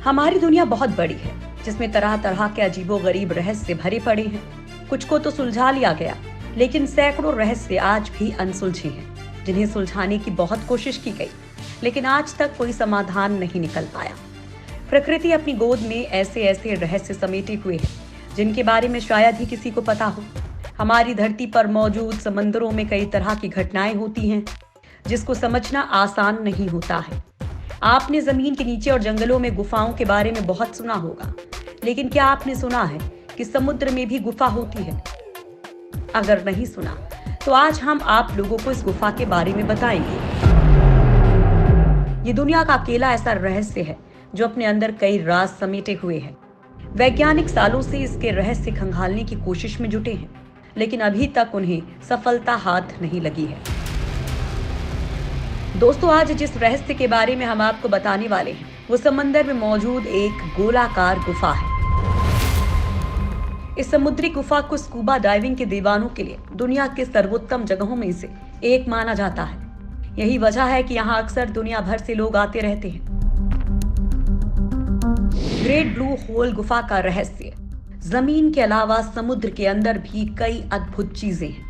हमारी दुनिया बहुत बड़ी है, जिसमें तरह तरह के अजीबोगरीब रहस्य भरे पड़े हैं। कुछ को तो सुलझा लिया गया, लेकिन सैकड़ों रहस्य आज भी अनसुलझे हैं, जिन्हें सुलझाने की बहुत कोशिश की गई, लेकिन आज तक कोई समाधान नहीं निकल पाया। प्रकृति अपनी गोद में ऐसे ऐसे रहस्य समेटे हुए है, जिनके बारे में शायद ही किसी को पता हो। हमारी धरती पर मौजूद समंदरों में कई तरह की घटनाएं होती हैं, जिसको समझना आसान नहीं होता है। आपने जमीन के नीचे और जंगलों में गुफाओं के बारे में बहुत सुना होगा, लेकिन क्या आपने सुना है कि समुद्र में भी गुफा होती है? अगर नहीं सुना, तो आज हम आप लोगों को इस गुफा के बारे में बताएंगे। ये दुनिया का अकेला ऐसा रहस्य है जो अपने अंदर कई राज समेटे हुए है। वैज्ञानिक सालों से इसके रहस्य खंगालने की कोशिश में जुटे हैं, लेकिन अभी तक उन्हें सफलता हाथ नहीं लगी है। दोस्तों, आज जिस रहस्य के बारे में हम आपको बताने वाले हैं, वो समंदर में मौजूद एक गोलाकार गुफा है। इस समुद्री गुफा को स्कूबा डाइविंग के दीवानों के लिए दुनिया के सर्वोत्तम जगहों में से एक माना जाता है। यही वजह है कि यहाँ अक्सर दुनिया भर से लोग आते रहते हैं। ग्रेट ब्लू होल गुफा का रहस्य। जमीन के अलावा समुद्र के अंदर भी कई अद्भुत चीजें हैं,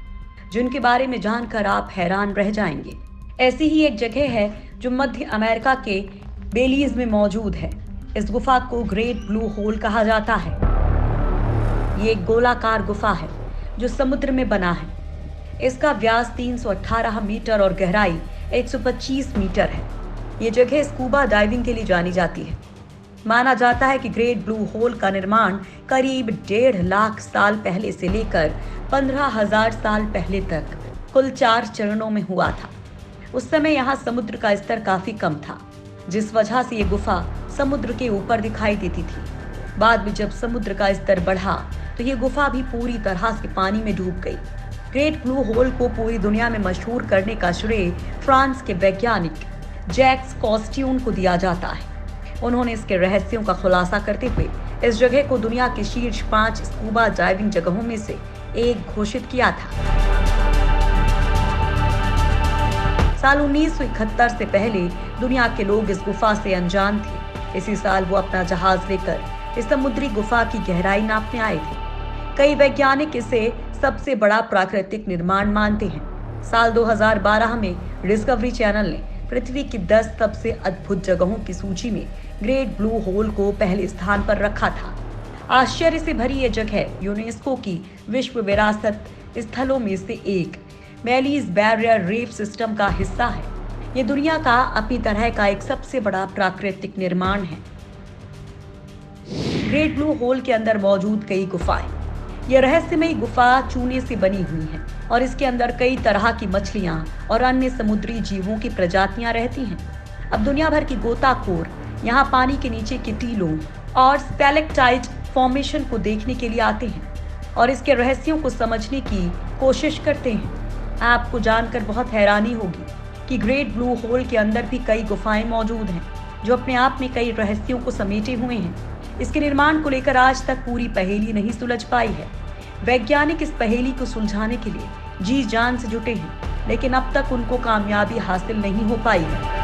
जिनके बारे में जानकर आप हैरान रह जाएंगे। ऐसी ही एक जगह है जो मध्य अमेरिका के बेलीज में मौजूद है। इस गुफा को ग्रेट ब्लू होल कहा जाता है। ये एक गोलाकार गुफा है जो समुद्र में बना है। इसका व्यास 318 मीटर और गहराई 125 मीटर है। ये जगह स्कूबा डाइविंग के लिए जानी जाती है। माना जाता है कि ग्रेट ब्लू होल का निर्माण करीब 1.5 लाख साल पहले से लेकर 15,000 साल पहले तक कुल 4 चरणों में हुआ था। उस समय यहाँ समुद्र का स्तर काफी कम था, जिस वजह से ये गुफा समुद्र के ऊपर दिखाई देती थी। बाद में जब समुद्र का स्तर बढ़ा, तो ये गुफा भी पूरी तरह से पानी में डूब गई। ग्रेट ब्लू होल को पूरी दुनिया में मशहूर करने का श्रेय फ्रांस के वैज्ञानिक जैक्स कॉस्ट्यून को दिया जाता है। उन्होंने इसके रहस्यों का खुलासा करते हुए इस जगह को दुनिया के शीर्ष 5 स्कूबा डाइविंग जगहों में से एक घोषित किया था। साल 1971 से पहले दुनिया के लोग इस गुफा से अनजान थे। इसी साल वो अपना जहाज लेकर इस समुद्री गुफा की गहराई नापने आए थे। कई वैज्ञानिक इसे सबसे बड़ा प्राकृतिक निर्माण मानते हैं। साल 2012 में डिस्कवरी चैनल ने पृथ्वी की 10 सबसे अद्भुत जगहों की सूची में ग्रेट ब्लू होल को पहले स्थान पर रखा था। आश्चर्य से भरी ये जगह यूनेस्को की विश्व विरासत स्थलों में से एक बेलीज बैरियर रीफ सिस्टम का हिस्सा है। ये दुनिया का अपनी तरह का एक सबसे बड़ा प्राकृतिक निर्माण है। ग्रेट ब्लू होल के अंदर मौजूद कई गुफाएं। यह रहस्यमयी गुफा चूने से बनी हुई है और इसके अंदर कई तरह की मछलियां और अन्य समुद्री जीवों की प्रजातियां रहती हैं। अब दुनिया भर की गोताखोर यहाँ पानी के नीचे के टीलों और स्टैलेक्टाइट फॉर्मेशन को देखने के लिए आते हैं और इसके रहस्यों को समझने की कोशिश करते हैं। आपको जानकर बहुत हैरानी होगी कि ग्रेट ब्लू होल के अंदर भी कई गुफाएं मौजूद हैं, जो अपने आप में कई रहस्यों को समेटे हुए हैं। इसके निर्माण को लेकर आज तक पूरी पहेली नहीं सुलझ पाई है। वैज्ञानिक इस पहेली को सुलझाने के लिए जी जान से जुटे हैं, लेकिन अब तक उनको कामयाबी हासिल नहीं हो पाई है।